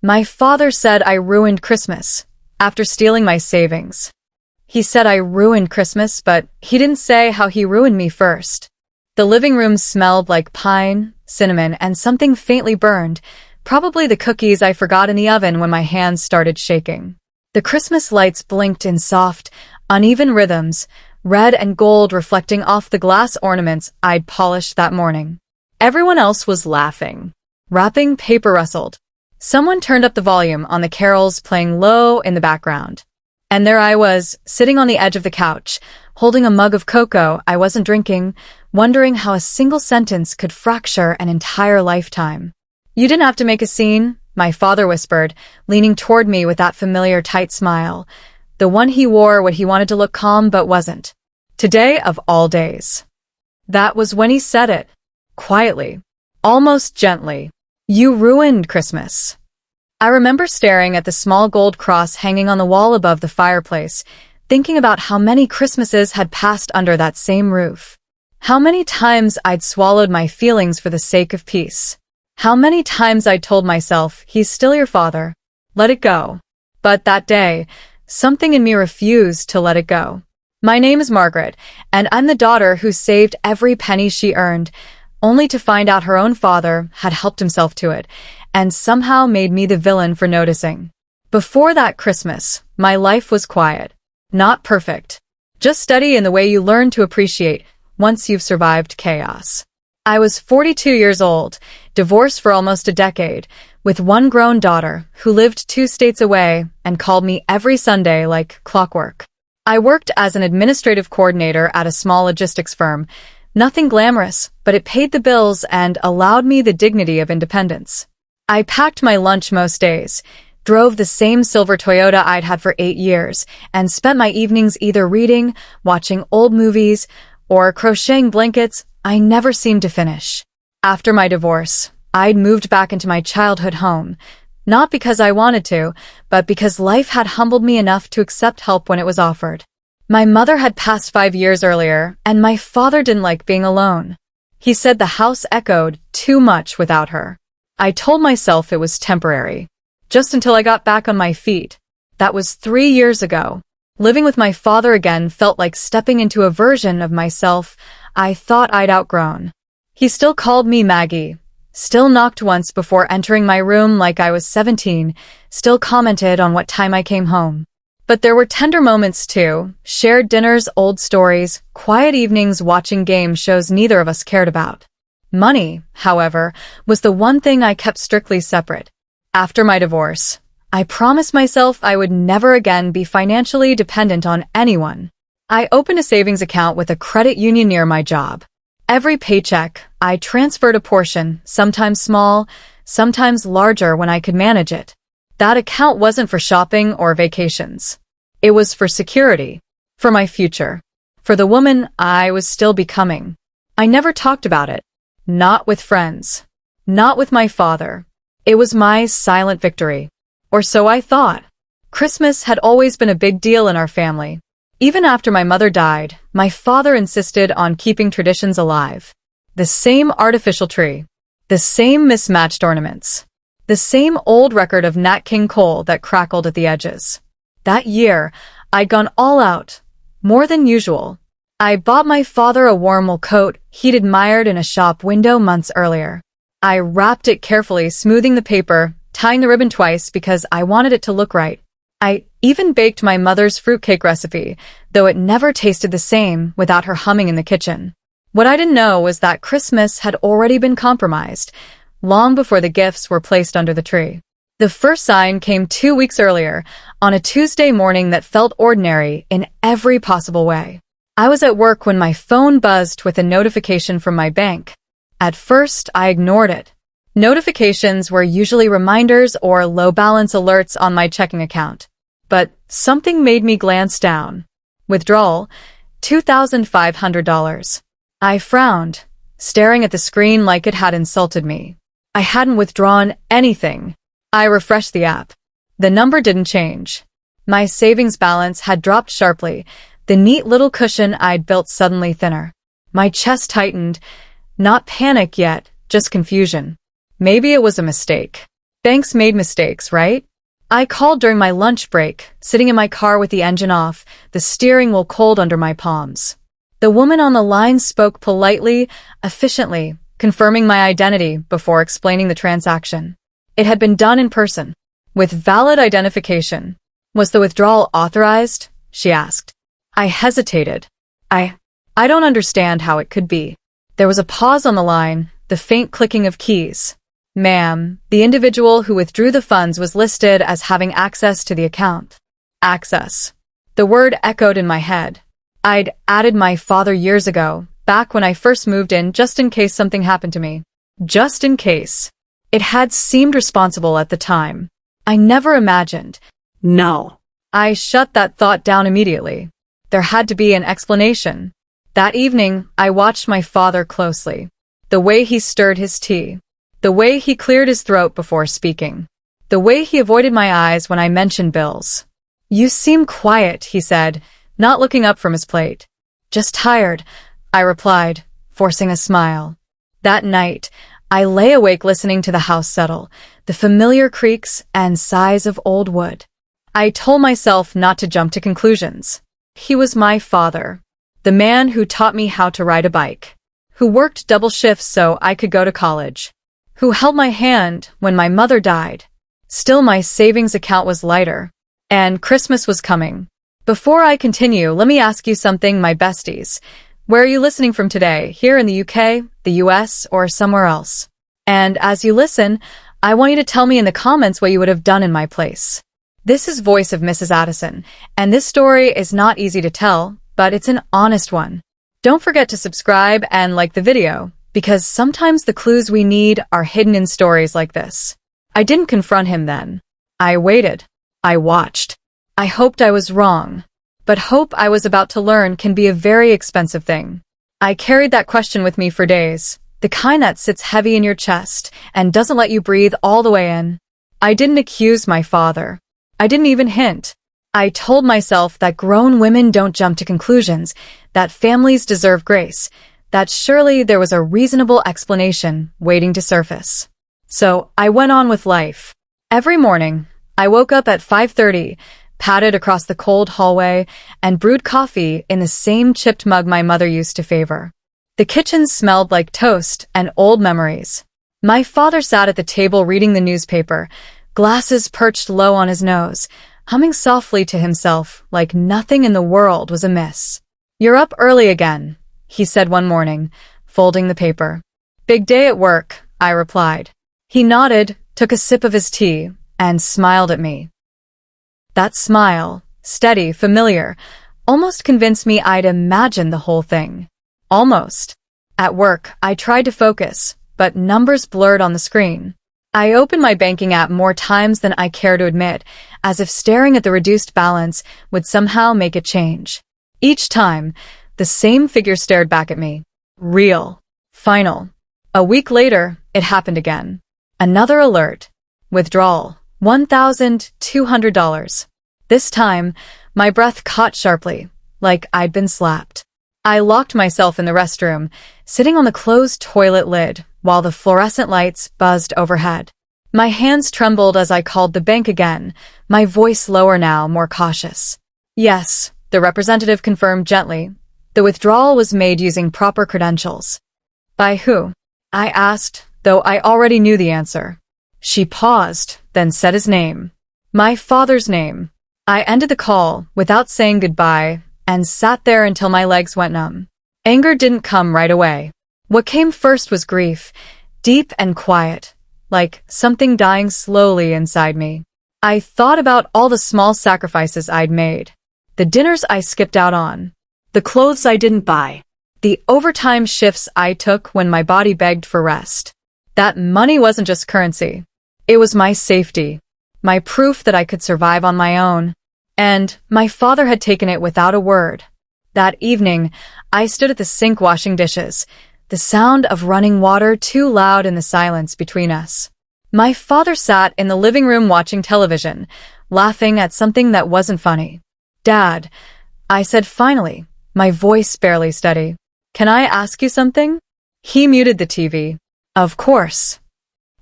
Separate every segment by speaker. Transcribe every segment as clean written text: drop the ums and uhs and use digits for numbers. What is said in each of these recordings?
Speaker 1: My father said I ruined Christmas after stealing my savings. He said I ruined Christmas, but he didn't say how he ruined me first. The living room smelled like pine, cinnamon, and something faintly burned, probably the cookies I forgot in the oven when my hands started shaking. The Christmas lights blinked in soft, uneven rhythms, red and gold reflecting off the glass ornaments I'd polished that morning. Everyone else was laughing. Wrapping paper rustled. Someone turned up the volume on the carols playing low in the background. And there I was, sitting on the edge of the couch, holding a mug of cocoa I wasn't drinking, wondering how a single sentence could fracture an entire lifetime. "You didn't have to make a scene," my father whispered, leaning toward me with that familiar tight smile, the one he wore when he wanted to look calm but wasn't. Today of all days. That was when he said it. Quietly. Almost gently. "You ruined Christmas." I remember staring at the small gold cross hanging on the wall above the fireplace, thinking about how many Christmases had passed under that same roof. How many times I'd swallowed my feelings for the sake of peace. How many times I'd told myself, he's still your father. Let it go. But that day, something in me refused to let it go. My name is Margaret, and I'm the daughter who saved every penny she earned, only to find out her own father had helped himself to it, and somehow made me the villain for noticing. Before that Christmas, my life was quiet. Not perfect. Just steady in the way you learn to appreciate once you've survived chaos. I was 42 years old, divorced for almost a decade, with one grown daughter who lived 2 states away and called me every Sunday like clockwork. I worked as an administrative coordinator at a small logistics firm. Nothing glamorous, but it paid the bills and allowed me the dignity of independence. I packed my lunch most days, drove the same silver Toyota I'd had for 8 years, and spent my evenings either reading, watching old movies, or crocheting blankets I never seemed to finish. After my divorce, I'd moved back into my childhood home, not because I wanted to, but because life had humbled me enough to accept help when it was offered. My mother had passed 5 years earlier, and my father didn't like being alone. He said the house echoed too much without her. I told myself it was temporary, just until I got back on my feet. That was 3 years ago. Living with my father again felt like stepping into a version of myself I thought I'd outgrown. He still called me Maggie, still knocked once before entering my room like I was 17, still commented on what time I came home. But there were tender moments too, shared dinners, old stories, quiet evenings watching game shows neither of us cared about. Money, however, was the one thing I kept strictly separate. After my divorce, I promised myself I would never again be financially dependent on anyone. I opened a savings account with a credit union near my job. Every paycheck, I transferred a portion, sometimes small, sometimes larger when I could manage it. That account wasn't for shopping or vacations. It was for security, for my future, for the woman I was still becoming. I never talked about it. Not with friends. Not with my father. It was my silent victory. Or so I thought. Christmas had always been a big deal in our family. Even after my mother died, my father insisted on keeping traditions alive. The same artificial tree. The same mismatched ornaments. The same old record of Nat King Cole that crackled at the edges. That year, I'd gone all out. More than usual. I bought my father a warm wool coat he'd admired in a shop window months earlier. I wrapped it carefully, smoothing the paper, tying the ribbon twice because I wanted it to look right. I even baked my mother's fruitcake recipe, though it never tasted the same without her humming in the kitchen. What I didn't know was that Christmas had already been compromised, long before the gifts were placed under the tree. The first sign came 2 weeks earlier, on a Tuesday morning that felt ordinary in every possible way. I was at work when my phone buzzed with a notification from my bank. At first, I ignored it. Notifications were usually reminders or low-balance alerts on my checking account. But something made me glance down. Withdrawal, $2,500. I frowned, staring at the screen like it had insulted me. I hadn't withdrawn anything. I refreshed the app. The number didn't change. My savings balance had dropped sharply, the neat little cushion I'd built suddenly thinner. My chest tightened, not panic yet, just confusion. Maybe it was a mistake. Banks made mistakes, right? I called during my lunch break, sitting in my car with the engine off, the steering wheel cold under my palms. The woman on the line spoke politely, efficiently, confirming my identity before explaining the transaction. It had been done in person, with valid identification. Was the withdrawal authorized? She asked. I hesitated. I don't understand how it could be. There was a pause on the line, the faint clicking of keys. Ma'am, the individual who withdrew the funds was listed as having access to the account. Access. The word echoed in my head. I'd added my father years ago, back when I first moved in, just in case something happened to me. Just in case. It had seemed responsible at the time. I never imagined. No. I shut that thought down immediately. There had to be an explanation. That evening, I watched my father closely. The way he stirred his tea. The way he cleared his throat before speaking. The way he avoided my eyes when I mentioned bills. You seem quiet, he said, not looking up from his plate. Just tired, I replied, forcing a smile. That night, I lay awake listening to the house settle, the familiar creaks and sighs of old wood. I told myself not to jump to conclusions. He was my father, the man who taught me how to ride a bike, who worked double shifts so I could go to college, who held my hand when my mother died. Still, my savings account was lighter, and Christmas was coming. Before I continue, let me ask you something, my besties. Where are you listening from today? Here in the UK, the US, or somewhere else? And as you listen, I want you to tell me in the comments what you would have done in my place. This is Voice of Mrs. Addison, and this story is not easy to tell, but it's an honest one. Don't forget to subscribe and like the video, because sometimes the clues we need are hidden in stories like this. I didn't confront him then. I waited. I watched. I hoped I was wrong. But hope, I was about to learn, can be a very expensive thing. I carried that question with me for days, the kind that sits heavy in your chest and doesn't let you breathe all the way in. I didn't accuse my father. I didn't even hint. I told myself that grown women don't jump to conclusions, that families deserve grace, that surely there was a reasonable explanation waiting to surface. So I went on with life. Every morning, I woke up at 5:30, padded across the cold hallway, and brewed coffee in the same chipped mug my mother used to favor. The kitchen smelled like toast and old memories. My father sat at the table reading the newspaper, glasses perched low on his nose, humming softly to himself like nothing in the world was amiss. You're up early again, he said one morning, folding the paper. Big day at work, I replied. He nodded, took a sip of his tea, and smiled at me. That smile, steady, familiar, almost convinced me I'd imagined the whole thing. Almost. At work, I tried to focus, but numbers blurred on the screen. I opened my banking app more times than I care to admit, as if staring at the reduced balance would somehow make a change. Each time, the same figure stared back at me. Real. Final. A week later, it happened again. Another alert. Withdrawal. $1,200. This time, my breath caught sharply, like I'd been slapped. I locked myself in the restroom, sitting on the closed toilet lid while the fluorescent lights buzzed overhead. My hands trembled as I called the bank again, my voice lower now, more cautious. Yes, the representative confirmed gently. The withdrawal was made using proper credentials. By who? I asked, though I already knew the answer. She paused, then said his name. My father's name. I ended the call without saying goodbye and sat there until my legs went numb. Anger didn't come right away. What came first was grief, deep and quiet, like something dying slowly inside me. I thought about all the small sacrifices I'd made, the dinners I skipped out on, the clothes I didn't buy, the overtime shifts I took when my body begged for rest. That money wasn't just currency. It was my safety, my proof that I could survive on my own. And my father had taken it without a word. That evening, I stood at the sink washing dishes, the sound of running water too loud in the silence between us. My father sat in the living room watching television, laughing at something that wasn't funny. Dad, I said finally, my voice barely steady. Can I ask you something? He muted the TV. Of course.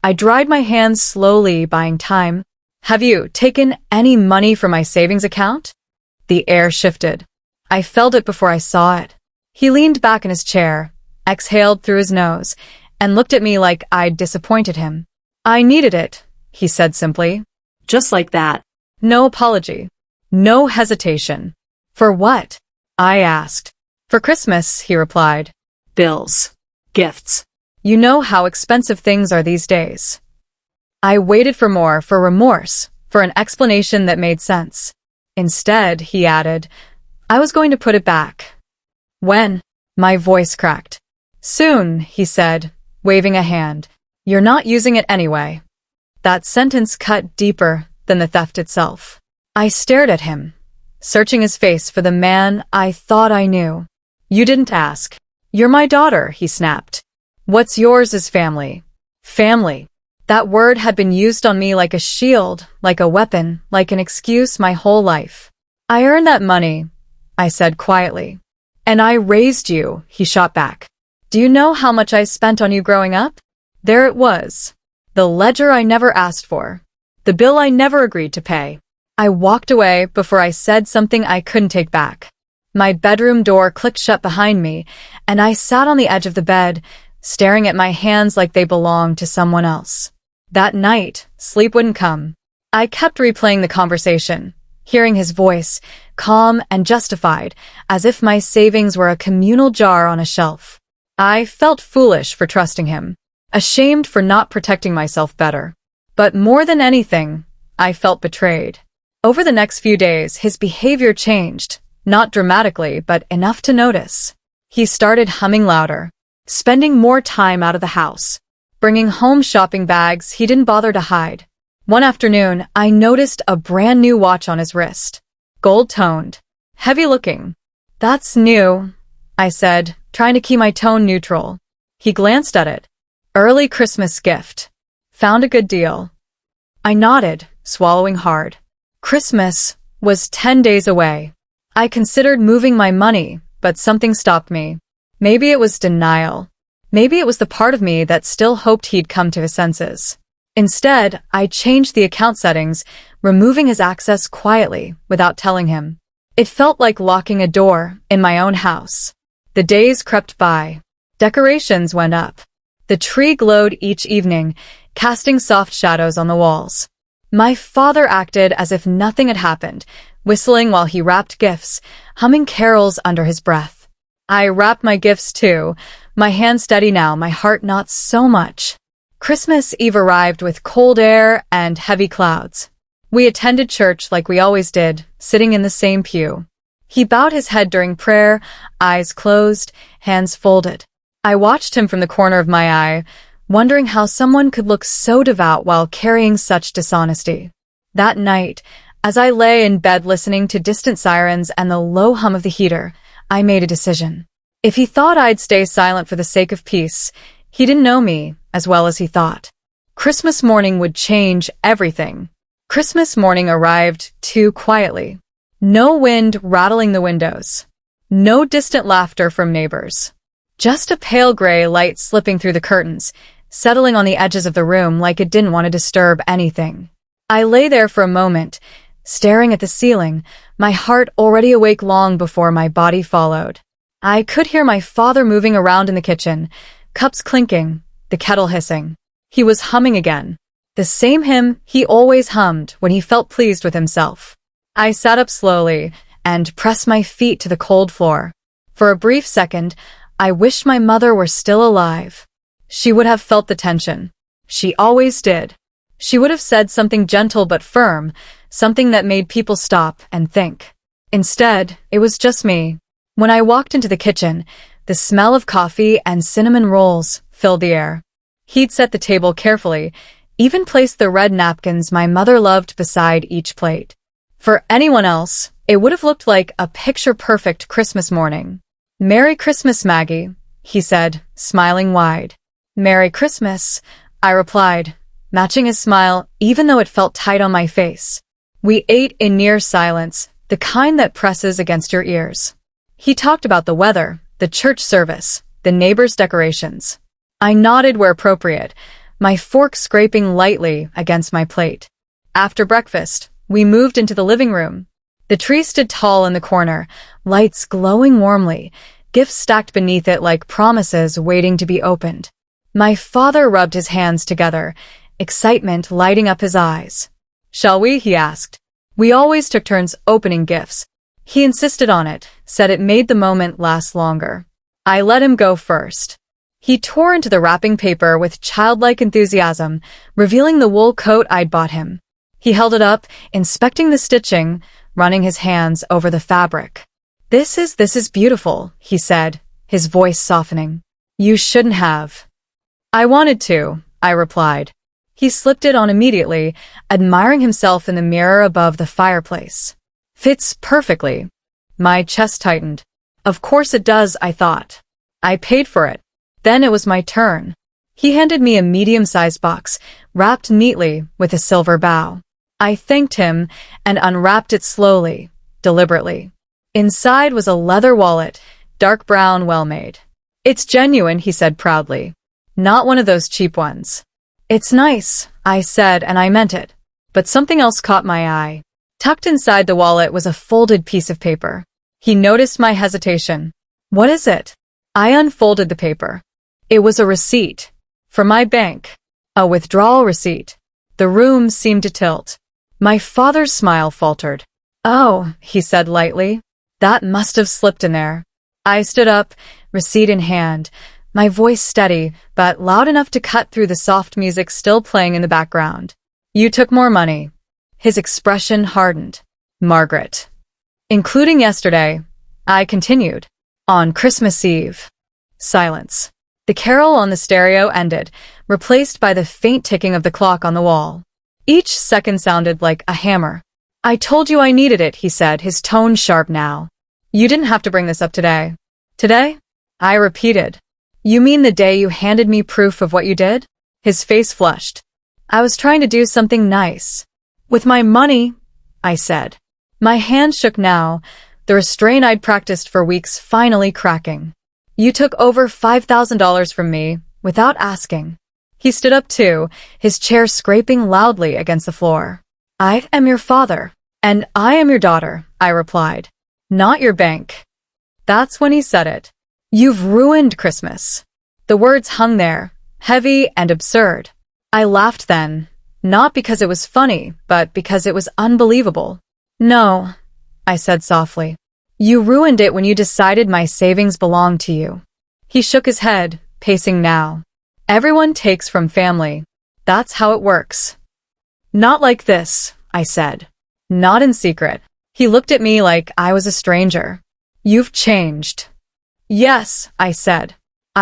Speaker 1: I dried my hands slowly, buying time. Have you taken any money from my savings account? The air shifted. I felt it before I saw it. He leaned back in his chair, exhaled through his nose, and looked at me like I'd disappointed him. I needed it, he said simply.
Speaker 2: Just like that.
Speaker 1: No apology. No hesitation. For what? I asked. For Christmas, he replied.
Speaker 2: Bills. Gifts.
Speaker 1: You know how expensive things are these days. I waited for more, for remorse, for an explanation that made sense. Instead, he added, I was going to put it back. When? My voice cracked. Soon, he said, waving a hand. You're not using it anyway. That sentence cut deeper than the theft itself. I stared at him, searching his face for the man I thought I knew. You didn't ask. You're my daughter, he snapped. What's yours is family. Family. That word had been used on me like a shield, like a weapon, like an excuse my whole life. I earned that money, I said quietly. And I raised you, he shot back. Do you know how much I spent on you growing up? There it was. The ledger I never asked for. The bill I never agreed to pay. I walked away before I said something I couldn't take back. My bedroom door clicked shut behind me, and I sat on the edge of the bed, staring at my hands like they belonged to someone else. That night, sleep wouldn't come. I kept replaying the conversation, hearing his voice, calm and justified, as if my savings were a communal jar on a shelf. I felt foolish for trusting him, ashamed for not protecting myself better. But more than anything, I felt betrayed. Over the next few days, his behavior changed, not dramatically, but enough to notice. He started humming louder, spending more time out of the house, bringing home shopping bags he didn't bother to hide. One afternoon, I noticed a brand new watch on his wrist. Gold-toned. Heavy-looking. That's new, I said, trying to keep my tone neutral. He glanced at it. Early Christmas gift. Found a good deal. I nodded, swallowing hard. Christmas was 10 days away. I considered moving my money, but something stopped me. Maybe it was denial. Maybe it was the part of me that still hoped he'd come to his senses. Instead, I changed the account settings, removing his access quietly, without telling him. It felt like locking a door in my own house. The days crept by. Decorations went up. The tree glowed each evening, casting soft shadows on the walls. My father acted as if nothing had happened, whistling while he wrapped gifts, humming carols under his breath. I wrapped my gifts too, my hand steady now, my heart not so much. Christmas Eve arrived with cold air and heavy clouds. We attended church like we always did, sitting in the same pew. He bowed his head during prayer, eyes closed, hands folded. I watched him from the corner of my eye, wondering how someone could look so devout while carrying such dishonesty. That night, as I lay in bed listening to distant sirens and the low hum of the heater, I made a decision. If he thought I'd stay silent for the sake of peace, he didn't know me as well as he thought. Christmas morning would change everything. Christmas morning arrived too quietly. No wind rattling the windows. No distant laughter from neighbors. Just a pale gray light slipping through the curtains, settling on the edges of the room like it didn't want to disturb anything. I lay there for a moment, staring at the ceiling, my heart already awake long before my body followed. I could hear my father moving around in the kitchen, cups clinking, the kettle hissing. He was humming again. The same hymn he always hummed when he felt pleased with himself. I sat up slowly and pressed my feet to the cold floor. For a brief second, I wished my mother were still alive. She would have felt the tension. She always did. She would have said something gentle but firm, something that made people stop and think. Instead, it was just me. When I walked into the kitchen, the smell of coffee and cinnamon rolls filled the air. He'd set the table carefully, even placed the red napkins my mother loved beside each plate. For anyone else, it would have looked like a picture-perfect Christmas morning. "Merry Christmas, Maggie," he said, smiling wide. "Merry Christmas," I replied, matching his smile even though it felt tight on my face. We ate in near silence, the kind that presses against your ears. He talked about the weather, the church service, the neighbors' decorations. I nodded where appropriate, my fork scraping lightly against my plate. After breakfast, we moved into the living room. The tree stood tall in the corner, lights glowing warmly, gifts stacked beneath it like promises waiting to be opened. My father rubbed his hands together, excitement lighting up his eyes. "Shall we?" he asked. We always took turns opening gifts. He insisted on it, said it made the moment last longer. I let him go first. He tore into the wrapping paper with childlike enthusiasm, revealing the wool coat I'd bought him. He held it up, inspecting the stitching, running his hands over the fabric. This is beautiful," he said, his voice softening. "You shouldn't have." "I wanted to," I replied. He slipped it on immediately, admiring himself in the mirror above the fireplace. "Fits perfectly." My chest tightened. Of course it does, I thought. I paid for it. Then it was my turn. He handed me a medium-sized box, wrapped neatly with a silver bow. I thanked him and unwrapped it slowly, deliberately. Inside was a leather wallet, dark brown, well-made. "It's genuine," he said proudly. "Not one of those cheap ones." "It's nice," I said, and I meant it. But something else caught my eye. Tucked inside the wallet was a folded piece of paper. He noticed my hesitation. "What is it?" I unfolded the paper. It was a receipt. For my bank. A withdrawal receipt. The room seemed to tilt. My father's smile faltered. "Oh," he said lightly. "That must have slipped in there." I stood up, receipt in hand, my voice steady, but loud enough to cut through the soft music still playing in the background. "You took more money." His expression hardened. "Margaret." "Including yesterday," I continued. "On Christmas Eve." Silence. The carol on the stereo ended, replaced by the faint ticking of the clock on the wall. Each second sounded like a hammer. "I told you I needed it," he said, his tone sharp now. "You didn't have to bring this up today." "Today?" I repeated. "You mean the day you handed me proof of what you did?" His face flushed. "I was trying to do something nice. With my money," I said. My hand shook now, the restraint I'd practiced for weeks finally cracking. "You took over $5,000 from me, without asking." He stood up too, his chair scraping loudly against the floor. "I am your father, and I am your daughter," I replied. "Not your bank." That's when he said it. "You've ruined Christmas." The words hung there, heavy and absurd. I laughed then, not because it was funny, but because it was unbelievable. "No," I said softly. "You ruined it when you decided my savings belonged to you." He shook his head, pacing now. "Everyone takes from family. That's how it works." "Not like this," I said. "Not in secret." He looked at me like I was a stranger. "You've changed." "Yes," I said.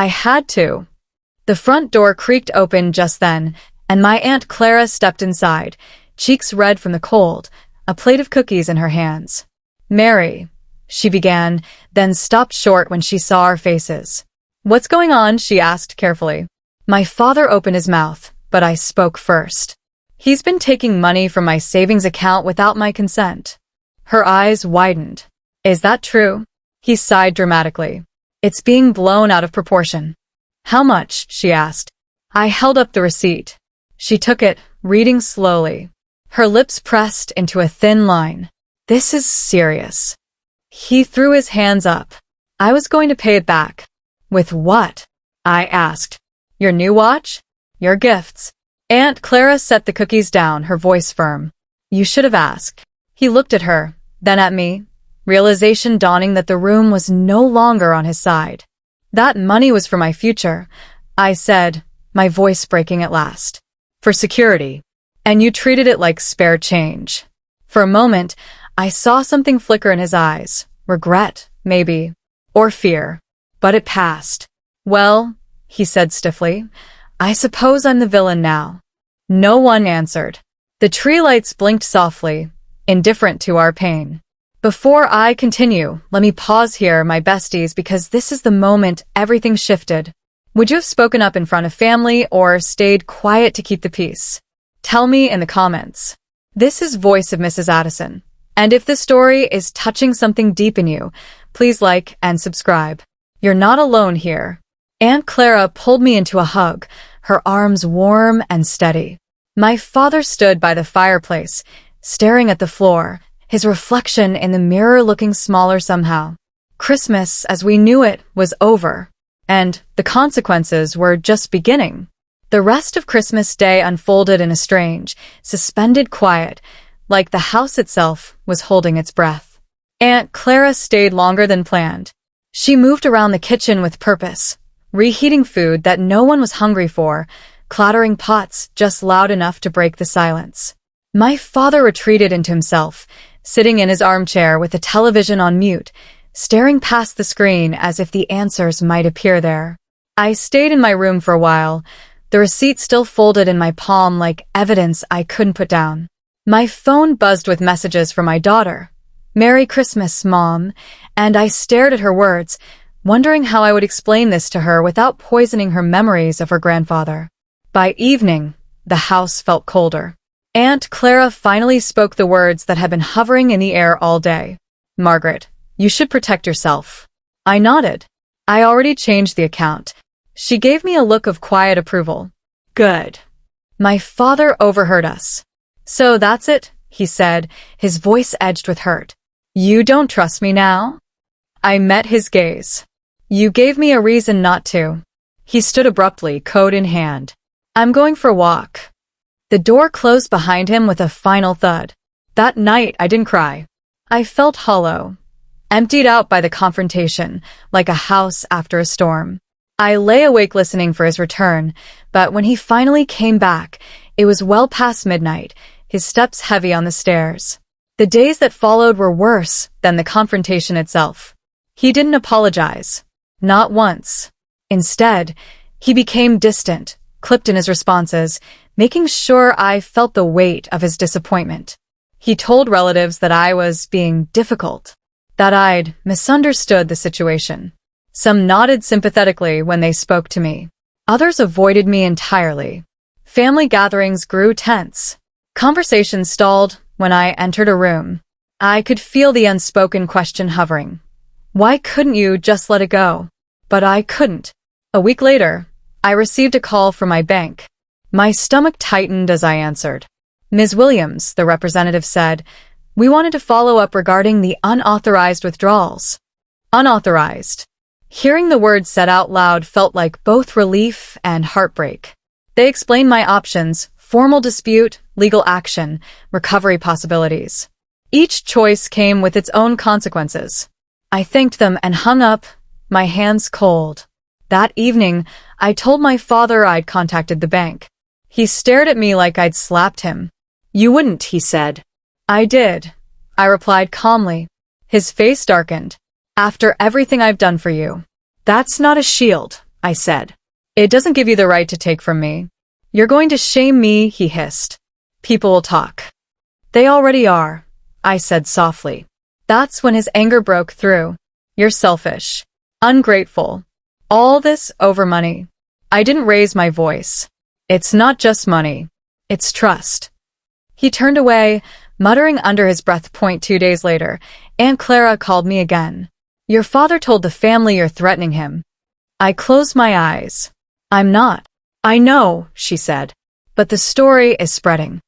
Speaker 1: "I had to." The front door creaked open just then, and my Aunt Clara stepped inside, cheeks red from the cold, a plate of cookies in her hands. "Mary," she began, then stopped short when she saw our faces. "What's going on?" she asked carefully. My father opened his mouth, but I spoke first. "He's been taking money from my savings account without my consent." Her eyes widened. "Is that true?" He sighed dramatically. "It's being blown out of proportion." "How much?" she asked. I held up the receipt. She took it, reading slowly. Her lips pressed into a thin line. "This is serious." He threw his hands up. I was going to pay it back. "With what?" I asked. "Your new watch? Your gifts." Aunt Clara set the cookies down, her voice firm. "You should have asked." He looked at her, then at me, realization dawning that the room was no longer on his side. "That money was for my future," I said, my voice breaking at last. "For security. And you treated it like spare change." For a moment, I saw something flicker in his eyes. Regret, maybe. Or fear. But it passed. "Well," he said stiffly, "I suppose I'm the villain now." No one answered. The tree lights blinked softly, indifferent to our pain. Before I continue, let me pause here, my besties, because this is the moment everything shifted. Would you have spoken up in front of family or stayed quiet to keep the peace? Tell me in the comments. This is Voice of Mrs. Addison. And if this story is touching something deep in you, please like and subscribe. You're not alone here. Aunt Clara pulled me into a hug, her arms warm and steady. My father stood by the fireplace, staring at the floor, his reflection in the mirror looking smaller somehow. Christmas, as we knew it, was over, and the consequences were just beginning. The rest of Christmas Day unfolded in a strange, suspended quiet, like the house itself was holding its breath. Aunt Clara stayed longer than planned. She moved around the kitchen with purpose, reheating food that no one was hungry for, clattering pots just loud enough to break the silence. My father retreated into himself, sitting in his armchair with the television on mute, staring past the screen as if the answers might appear there. I stayed in my room for a while, the receipt still folded in my palm like evidence I couldn't put down. My phone buzzed with messages from my daughter. "Merry Christmas, Mom," and I stared at her words, wondering how I would explain this to her without poisoning her memories of her grandfather. By evening, the house felt colder. Aunt Clara finally spoke the words that had been hovering in the air all day. "Margaret, you should protect yourself." I nodded. I already changed the account. She gave me a look of quiet approval. "Good." My father overheard us. "So that's it," he said, his voice edged with hurt. "You don't trust me now?" I met his gaze. "You gave me a reason not to." He stood abruptly, coat in hand. "I'm going for a walk." The door closed behind him with a final thud. That night, I didn't cry. I felt hollow, emptied out by the confrontation, like a house after a storm. I lay awake listening for his return, but when he finally came back, it was well past midnight, his steps heavy on the stairs. The days that followed were worse than the confrontation itself. He didn't apologize. Not once. Instead, he became distant, clipped in his responses, making sure I felt the weight of his disappointment. He told relatives that I was being difficult, that I'd misunderstood the situation. Some nodded sympathetically when they spoke to me. Others avoided me entirely. Family gatherings grew tense. Conversations stalled when I entered a room. I could feel the unspoken question hovering. Why couldn't you just let it go? But I couldn't. A week later, I received a call from my bank. My stomach tightened as I answered. "Ms. Williams," the representative said, "we wanted to follow up regarding the unauthorized withdrawals." Unauthorized. Hearing the words said out loud felt like both relief and heartbreak. They explained my options: formal dispute, legal action, recovery possibilities. Each choice came with its own consequences. I thanked them and hung up, my hands cold. That evening, I told my father I'd contacted the bank. He stared at me like I'd slapped him.
Speaker 2: "You wouldn't," he said.
Speaker 1: "I did," I replied calmly. His face darkened. "After everything I've done for you." "That's not a shield," I said. "It doesn't give you the right to take from me." "You're going to shame me," he hissed. "People will talk." "They already are," I said softly. That's when his anger broke through. "You're selfish. Ungrateful. All this over money." I didn't raise my voice. "It's not just money. It's trust." He turned away, muttering under his breath. 2 days later, Aunt Clara called me again. "Your father told the family you're threatening him." I closed my eyes. "I'm not." "I know," she said. "But the story is spreading."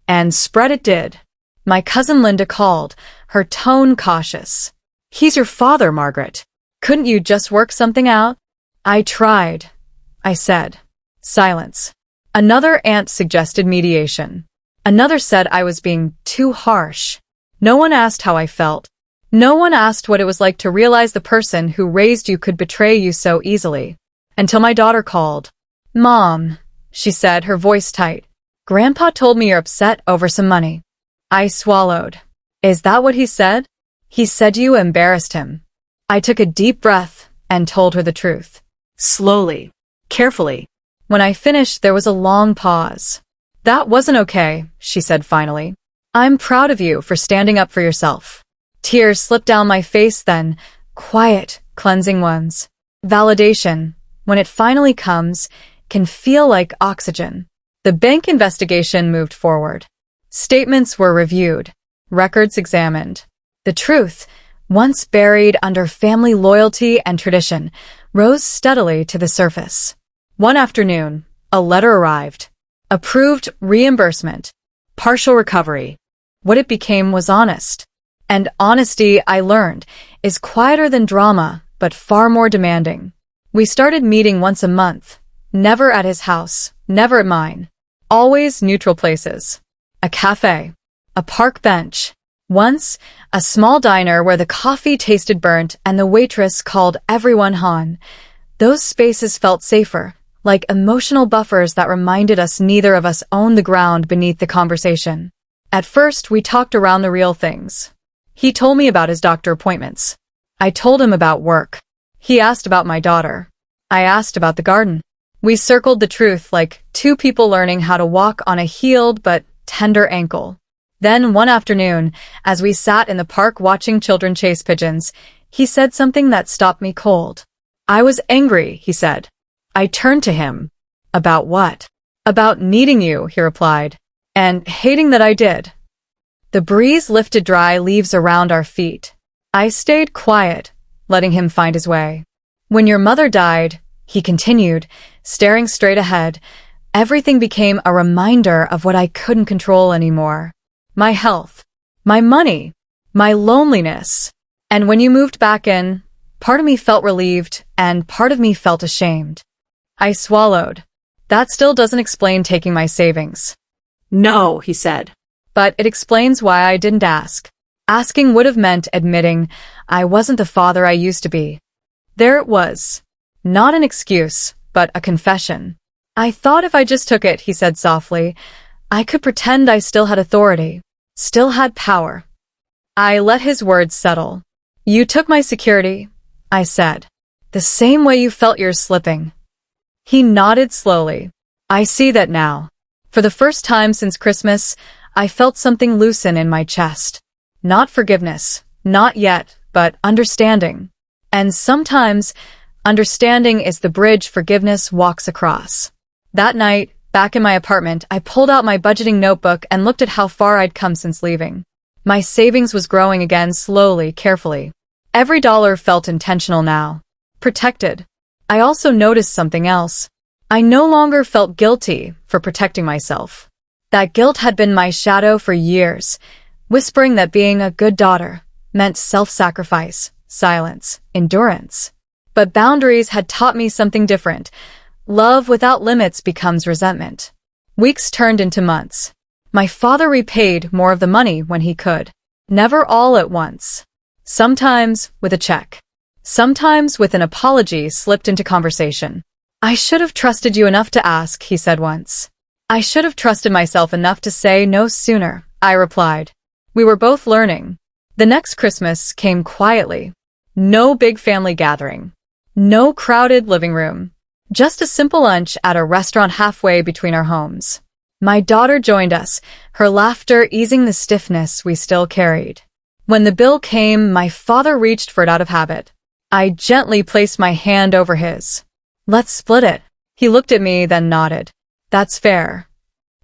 Speaker 1: And spread it did. My cousin Linda called, her tone cautious. "He's your father, Margaret. Couldn't you just work something out?" "I tried," I said. Silence. Another aunt suggested mediation. Another said I was being too harsh. No one asked how I felt. No one asked what it was like to realize the person who raised you could betray you so easily. Until my daughter called. "Mom," she said, her voice tight. "Grandpa told me you're upset over some money." I swallowed. "Is that what he said?" "He said you embarrassed him." I took a deep breath and told her the truth.
Speaker 2: Slowly, carefully.
Speaker 1: When I finished, there was a long pause. "That wasn't okay," she said finally. "I'm proud of you for standing up for yourself." Tears slipped down my face then, quiet, cleansing ones. Validation, when it finally comes, can feel like oxygen. The bank investigation moved forward. Statements were reviewed, records examined. The truth, once buried under family loyalty and tradition, rose steadily to the surface. One afternoon,
Speaker 2: A letter arrived. Approved reimbursement. Partial recovery.
Speaker 1: What it became was honest. And honesty, I learned, is quieter than drama, but far more demanding. We started meeting once a month. Never at his house, never at mine. Always neutral places. A cafe. A park bench. Once, a small diner where the coffee tasted burnt and the waitress called everyone Han. Those spaces felt safer, like emotional buffers that reminded us neither of us owned the ground beneath the conversation. At first, we talked around the real things. He told me about his doctor appointments. I told him about work. He asked about my daughter. I asked about the garden. We circled the truth like two people learning how to walk on a healed but tender ankle. Then one afternoon, as we sat in the park watching children chase pigeons, he said something that stopped me cold.
Speaker 2: I was angry, he said. I turned to him. About what?
Speaker 1: About needing you, he replied, and hating that I did. The breeze lifted dry leaves around our feet. I stayed quiet, letting him find his way. When your mother died, he continued, staring straight ahead, everything became a reminder of what I couldn't control anymore. My health, my money, my loneliness. And when you moved back in, part of me felt relieved and part of me felt ashamed. I swallowed. That still doesn't explain taking my savings.
Speaker 2: No, he said.
Speaker 1: But it explains why I didn't ask. Asking would have meant admitting I wasn't the father I used to be. There it was. Not an excuse, but a confession. I thought if I just took it, he said softly, I could pretend I still had authority, still had power. I let his words settle. You took my security, I said. The same way you felt yours slipping. He nodded slowly. I see that now. For the first time since Christmas, I felt something loosen in my chest. Not forgiveness, not yet, but understanding. And sometimes, understanding is the bridge forgiveness walks across. That night, back in my apartment, I pulled out my budgeting notebook and looked at how far I'd come since leaving. My savings was growing again slowly, carefully. Every dollar felt intentional now. Protected. I also noticed something else. I no longer felt guilty for protecting myself. That guilt had been my shadow for years, whispering that being a good daughter meant self-sacrifice, silence, endurance. But boundaries had taught me something different. Love without limits becomes resentment. Weeks turned into months. My father repaid more of the money when he could. Never all at once. Sometimes with a check. Sometimes with an apology slipped into conversation. I should have trusted you enough to ask, he said once. I should have trusted myself enough to say no sooner, I replied. We were both learning. The next Christmas came quietly. No big family gathering. No crowded living room. Just a simple lunch at a restaurant halfway between our homes. My daughter joined us, her laughter easing the stiffness we still carried. When the bill came, my father reached for it out of habit. I gently placed my hand over his. Let's split it. He looked at me, then nodded. That's fair.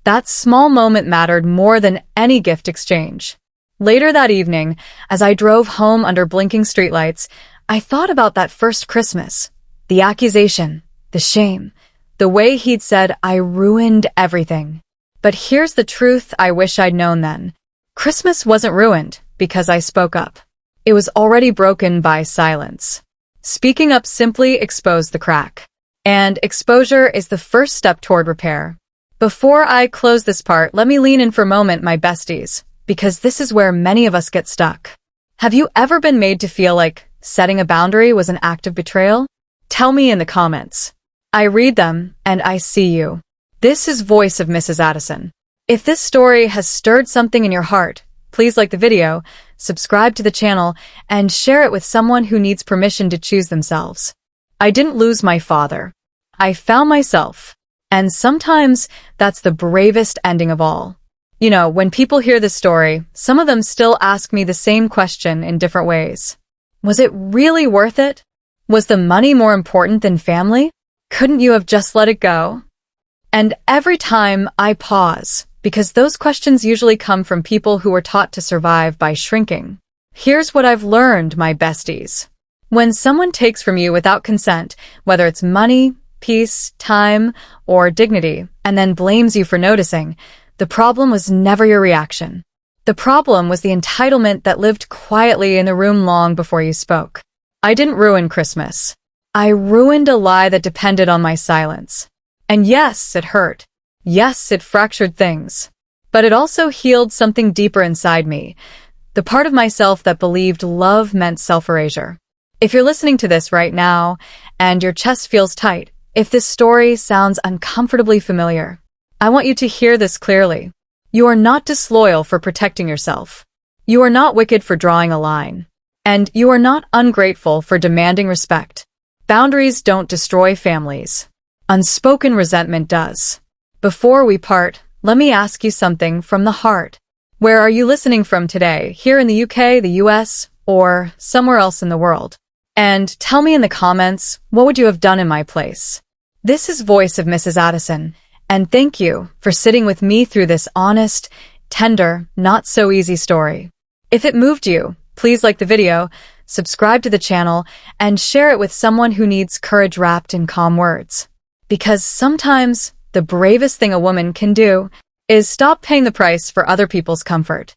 Speaker 1: That small moment mattered more than any gift exchange. Later that evening, as I drove home under blinking streetlights, I thought about that first Christmas. The accusation. The shame. The way he'd said I ruined everything. But here's the truth I wish I'd known then. Christmas wasn't ruined because I spoke up. It was already broken by silence. Speaking up simply exposed the crack. And exposure is the first step toward repair. Before I close this part, let me lean in for a moment, my besties, because this is where many of us get stuck. Have you ever been made to feel like setting a boundary was an act of betrayal? Tell me in the comments. I read them, and I see you. This is Voice of Mrs. Addison. If this story has stirred something in your heart, please like the video, subscribe to the channel, and share it with someone who needs permission to choose themselves. I didn't lose my father. I found myself. And sometimes that's the bravest ending of all. You know, when people hear this story, some of them still ask me the same question in different ways. Was it really worth it? Was the money more important than family? Couldn't you have just let it go? And every time I pause, because those questions usually come from people who were taught to survive by shrinking. Here's what I've learned, my besties. When someone takes from you without consent, whether it's money, peace, time, or dignity, and then blames you for noticing, the problem was never your reaction. The problem was the entitlement that lived quietly in the room long before you spoke. I didn't ruin Christmas. I ruined a lie that depended on my silence. And yes, it hurt. Yes, it fractured things. But it also healed something deeper inside me, the part of myself that believed love meant self-erasure. If you're listening to this right now, and your chest feels tight, if this story sounds uncomfortably familiar, I want you to hear this clearly. You are not disloyal for protecting yourself. You are not wicked for drawing a line. And you are not ungrateful for demanding respect. Boundaries don't destroy families. Unspoken resentment does. Before we part, let me ask you something from the heart. Where are you listening from today? Here in the UK, the US, or somewhere else in the world? And tell me in the comments, what would you have done in my place? This is Voice of Mrs. Addison, and thank you for sitting with me through this honest, tender, not-so-easy story. If it moved you, please like the video, subscribe to the channel, and share it with someone who needs courage wrapped in calm words. Because sometimes, the bravest thing a woman can do is stop paying the price for other people's comfort.